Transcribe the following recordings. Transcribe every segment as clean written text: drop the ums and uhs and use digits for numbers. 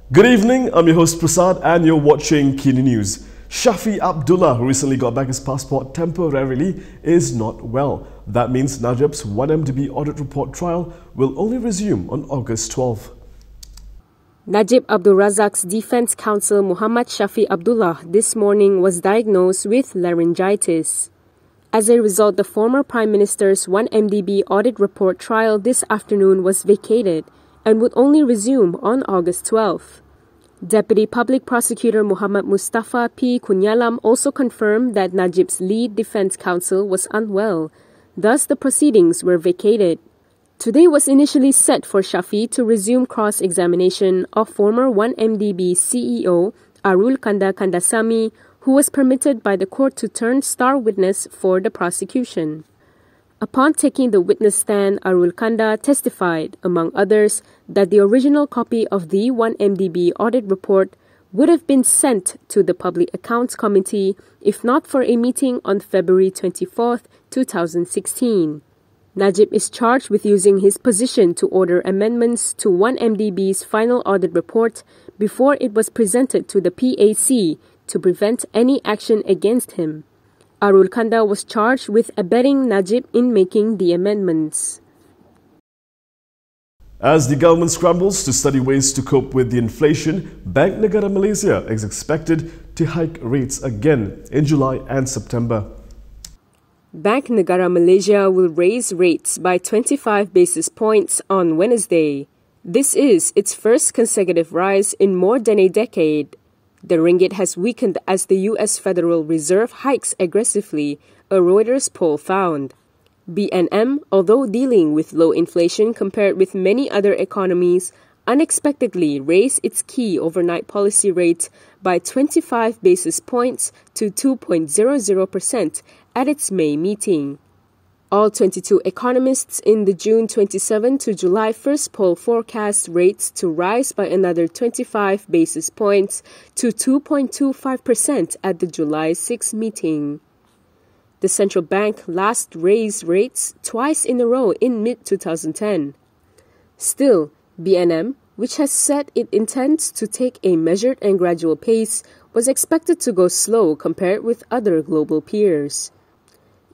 Good evening, I'm your host Prasad and you're watching KiniNews. Shafee Abdullah, who recently got back his passport temporarily, is not well. That means Najib's 1MDB audit report trial will only resume on August 12. Najib Abdul Razak's defense counsel Muhammad Shafee Abdullah this morning was diagnosed with laryngitis. As a result, the former Prime Minister's 1MDB audit report trial this afternoon was vacated and would only resume on August 12. Deputy Public Prosecutor Muhammad Mustafa P. Kunyalam also confirmed that Najib's lead defense counsel was unwell. Thus, the proceedings were vacated. Today was initially set for Shafee to resume cross-examination of former 1MDB CEO Arul Kanda Kandasamy, who was permitted by the court to turn star witness for the prosecution. Upon taking the witness stand, Arul Kanda testified, among others, that the original copy of the 1MDB audit report would have been sent to the Public Accounts Committee if not for a meeting on February 24, 2016. Najib is charged with using his position to order amendments to 1MDB's final audit report before it was presented to the PAC to prevent any action against him. Arul Kanda was charged with abetting Najib in making the amendments. As the government scrambles to study ways to cope with the inflation, Bank Negara Malaysia is expected to hike rates again in July and September. Bank Negara Malaysia will raise rates by 25 basis points on Wednesday. This is its first consecutive rise in more than a decade. The ringgit has weakened as the U.S. Federal Reserve hikes aggressively, a Reuters poll found. BNM, although dealing with low inflation compared with many other economies, unexpectedly raised its key overnight policy rate by 25 basis points to 2.00% at its May meeting. All 22 economists in the June 27 to July 1st poll forecast rates to rise by another 25 basis points to 2.25% at the July 6 meeting. The central bank last raised rates twice in a row in mid-2010. Still, BNM, which has said it intends to take a measured and gradual pace, was expected to go slow compared with other global peers.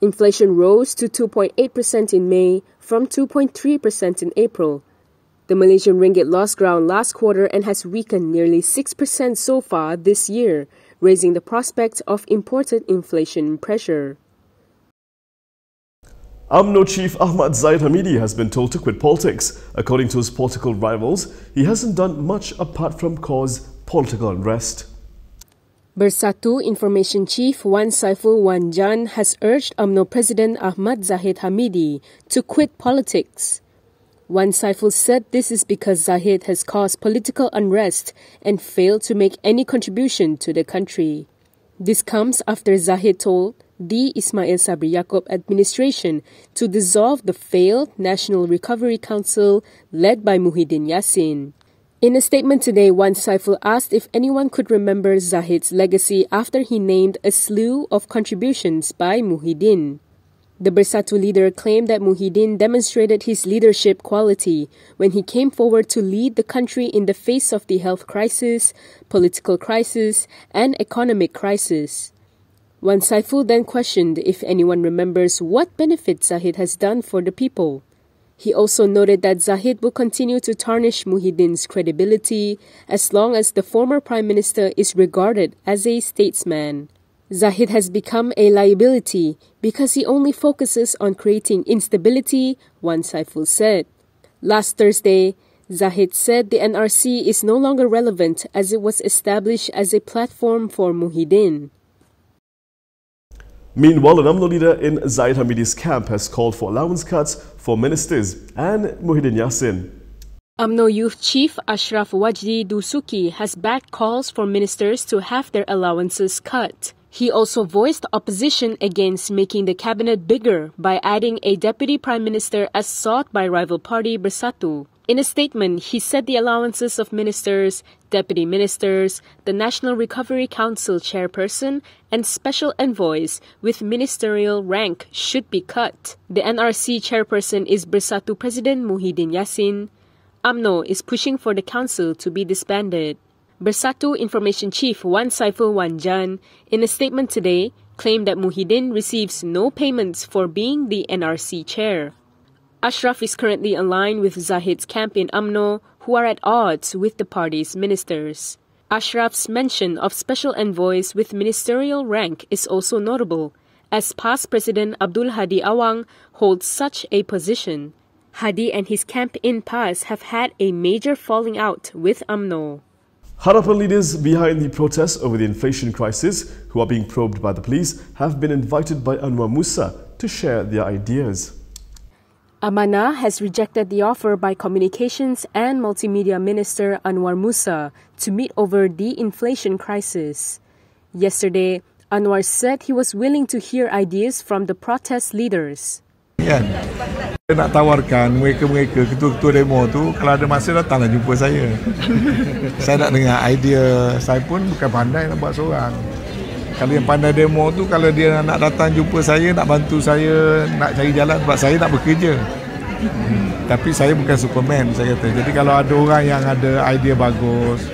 Inflation rose to 2.8% in May from 2.3% in April. The Malaysian ringgit lost ground last quarter and has weakened nearly 6% so far this year, raising the prospect of imported inflation pressure. UMNO chief Ahmad Zahid Hamidi has been told to quit politics. According to his political rivals, he hasn't done much apart from cause political unrest. Bersatu Information Chief Wan Saiful Wan Jan has urged UMNO President Ahmad Zahid Hamidi to quit politics. Wan Saiful said this is because Zahid has caused political unrest and failed to make any contribution to the country. This comes after Zahid told the Ismail Sabri Yaakob administration to dissolve the failed National Recovery Council led by Muhyiddin Yassin. In a statement today, Wan Saiful asked if anyone could remember Zahid's legacy after he named a slew of contributions by Muhyiddin. The Bersatu leader claimed that Muhyiddin demonstrated his leadership quality when he came forward to lead the country in the face of the health crisis, political crisis, and economic crisis. Wan Saiful then questioned if anyone remembers what benefits Zahid has done for the people. He also noted that Zahid will continue to tarnish Muhyiddin's credibility as long as the former Prime Minister is regarded as a statesman. Zahid has become a liability because he only focuses on creating instability, Wan Saiful said. Last Thursday, Zahid said the NRC is no longer relevant as it was established as a platform for Muhyiddin. Meanwhile, an UMNO leader in Zahid Hamidi's camp has called for allowance cuts for ministers and Muhyiddin Yassin. UMNO Youth Chief Ashraf Wajdi Dusuki has backed calls for ministers to have their allowances cut. He also voiced opposition against making the cabinet bigger by adding a deputy prime minister as sought by rival party Bersatu. In a statement, he said the allowances of ministers, deputy ministers, the National Recovery Council chairperson, and special envoys with ministerial rank should be cut. The NRC chairperson is Bersatu President Muhyiddin Yassin. UMNO is pushing for the council to be disbanded. Bersatu Information Chief Wan Saiful Wan Jan, in a statement today, claimed that Muhyiddin receives no payments for being the NRC chair. Ashraf is currently aligned with Zahid's camp in UMNO, who are at odds with the party's ministers. Ashraf's mention of special envoys with ministerial rank is also notable, as past President Abdul Hadi Awang holds such a position. Hadi and his camp in PAS have had a major falling out with UMNO. Harapan leaders behind the protests over the inflation crisis, who are being probed by the police, have been invited by Anwar Musa to share their ideas. Amanah has rejected the offer by Communications and Multimedia Minister Anwar Musa to meet over the inflation crisis. Yesterday, Anwar said he was willing to hear ideas from the protest leaders. Saya nak tawarkan mereka-mereka ketua-ketua demo tu kalau ada masa datanglah jumpa saya. Saya nak dengar idea, saya pun bukan pandai nak buat seorang. Kalau yang pandai demo tu, kalau dia nak datang jumpa saya, nak bantu saya, nak cari jalan sebab saya nak bekerja. Tapi saya bukan Superman, saya kata. Jadi kalau ada orang yang ada idea bagus,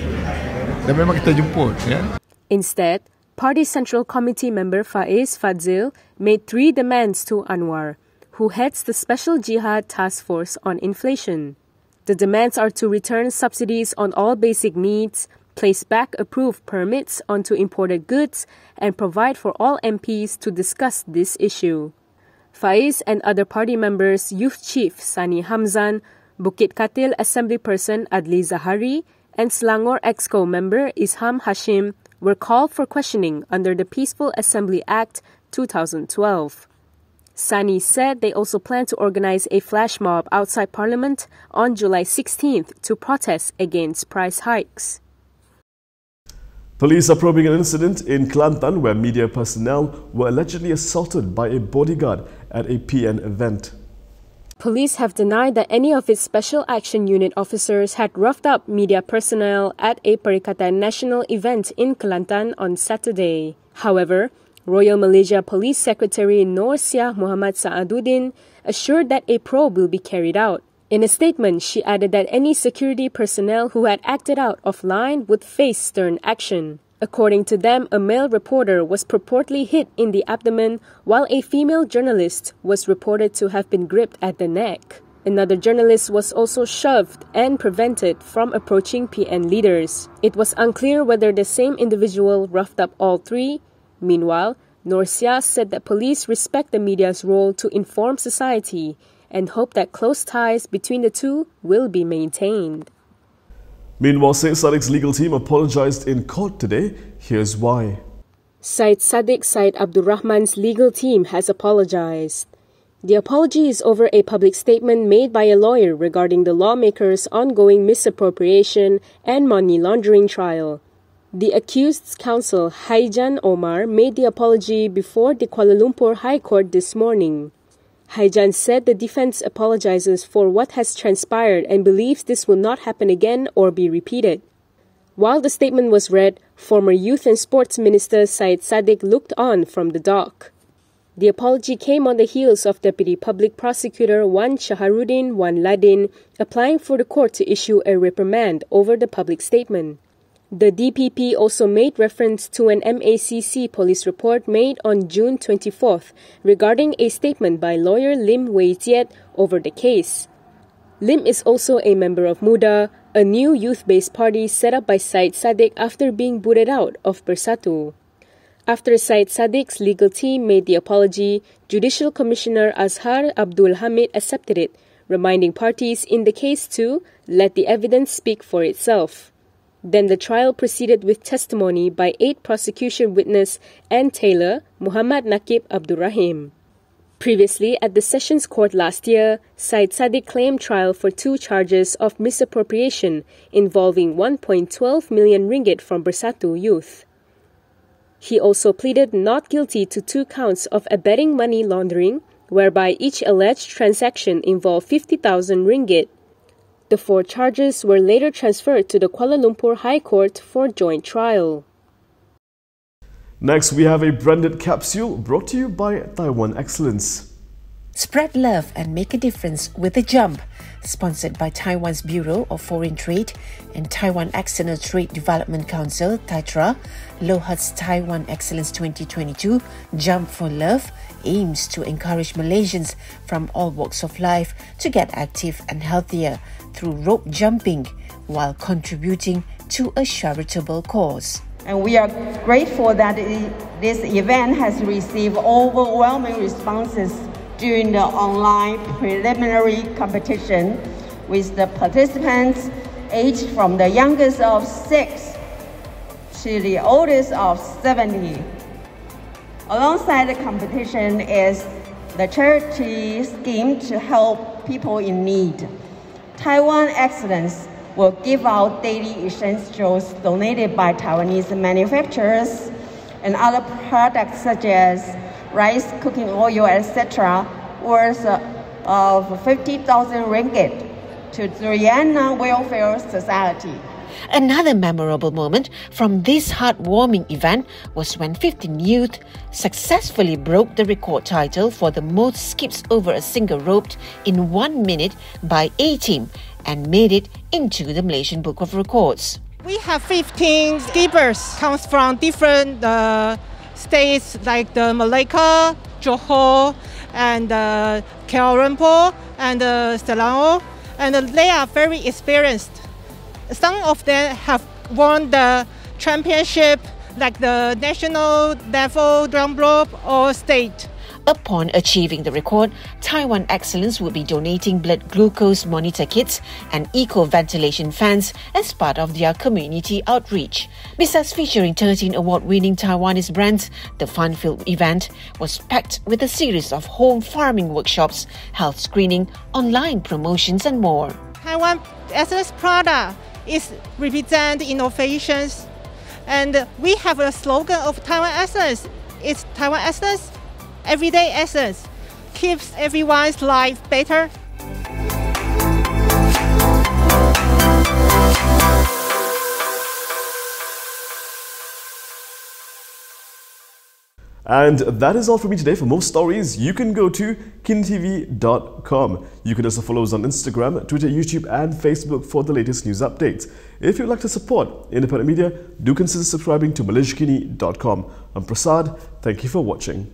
dan memang kita jemput. Ya. Instead, Party Central Committee member Faiz Fadzil made 3 demands to Anwar, who heads the Special Jihad Task Force on Inflation. The demands are to return subsidies on all basic needs, place back approved permits onto imported goods, and provide for all MPs to discuss this issue. Faiz and other party members, Youth Chief Sani Hamzan, Bukit Katil Assembly Person Adli Zahari, and Selangor Exco member Isham Hashim were called for questioning under the Peaceful Assembly Act 2012. Sani said they also plan to organize a flash mob outside Parliament on July 16th to protest against price hikes. Police are probing an incident in Kelantan where media personnel were allegedly assaulted by a bodyguard at a PN event. Police have denied that any of its Special Action Unit officers had roughed up media personnel at a Perikatan National event in Kelantan on Saturday. However, Royal Malaysia Police Secretary Nur Syah Muhammad Saaduddin assured that a probe will be carried out. In a statement, she added that any security personnel who had acted out of line would face stern action. According to them, a male reporter was purportedly hit in the abdomen, while a female journalist was reported to have been gripped at the neck. Another journalist was also shoved and prevented from approaching PN leaders. It was unclear whether the same individual roughed up all 3. Meanwhile, Nur Syah said that police respect the media's role to inform society and hope that close ties between the two will be maintained. Meanwhile, Syed Saddiq's legal team apologized in court today. Here's why. Syed Saddiq Syed Abdul Rahman's legal team has apologized. The apology is over a public statement made by a lawyer regarding the lawmakers' ongoing misappropriation and money laundering trial. The accused's counsel, Haijan Omar, made the apology before the Kuala Lumpur High Court this morning. Haijan said the defense apologizes for what has transpired and believes this will not happen again or be repeated. While the statement was read, former Youth and Sports Minister Syed Saddiq looked on from the dock. The apology came on the heels of Deputy Public Prosecutor Wan Shaharuddin Wan Ladin applying for the court to issue a reprimand over the public statement. The DPP also made reference to an MACC police report made on June 24th regarding a statement by lawyer Lim Wei Jiet over the case. Lim is also a member of MUDA, a new youth-based party set up by Syed Saddiq after being booted out of Bersatu. After Syed Saddiq's legal team made the apology, Judicial Commissioner Azhar Abdul Hamid accepted it, reminding parties in the case to let the evidence speak for itself. Then the trial proceeded with testimony by 8 prosecution witness and tailor Muhammad Najib Abdul Rahim. Previously, at the Sessions Court last year, Syed Saddiq claimed trial for 2 charges of misappropriation involving 1.12 million ringgit from Bersatu youth. He also pleaded not guilty to 2 counts of abetting money laundering, whereby each alleged transaction involved 50,000 ringgit. The 4 charges were later transferred to the Kuala Lumpur High Court for joint trial. Next, we have a branded capsule brought to you by Taiwan Excellence. Spread love and make a difference with a jump. sponsored by Taiwan's Bureau of Foreign Trade and Taiwan External Trade Development Council, TAITRA, LOHAT's Taiwan Excellence 2022 Jump for Love aims to encourage Malaysians from all walks of life to get active and healthier through rope jumping while contributing to a charitable cause. And we are grateful that this event has received overwhelming responses during the online preliminary competition, with the participants aged from the youngest of 6 to the oldest of 70. Alongside the competition is the charity scheme to help people in need. Taiwan Excellence will give out daily essentials donated by Taiwanese manufacturers and other products such as rice, cooking oil, etc., worth of 50,000 ringgit to the Rihanna Welfare Society. Another memorable moment from this heartwarming event was when 15 youth successfully broke the record title for the most skips over a single rope in 1 minute by A team and made it into the Malaysian Book of Records. We have 15 skippers, comes from different states like the Malacca, Johor, and Kuala Lumpur, and Selangor, and they are very experienced. Some of them have won the championship, like the national level drum rope or state. Upon achieving the record, Taiwan Excellence will be donating blood glucose monitor kits and eco-ventilation fans as part of their community outreach. Besides featuring 13 award-winning Taiwanese brands, the fun-filled event was packed with a series of home farming workshops, health screening, online promotions and more. Taiwan Excellence product is represent innovations, and we have a slogan of Taiwan Excellence. It's Taiwan Excellence. Everyday essence keeps everyone's life better. And that is all for me today. For more stories, you can go to KiniTV.com. You can also follow us on Instagram, Twitter, YouTube and Facebook for the latest news updates. If you'd like to support independent media, do consider subscribing to MalaysiaKini.com. I'm Prasad. Thank you for watching.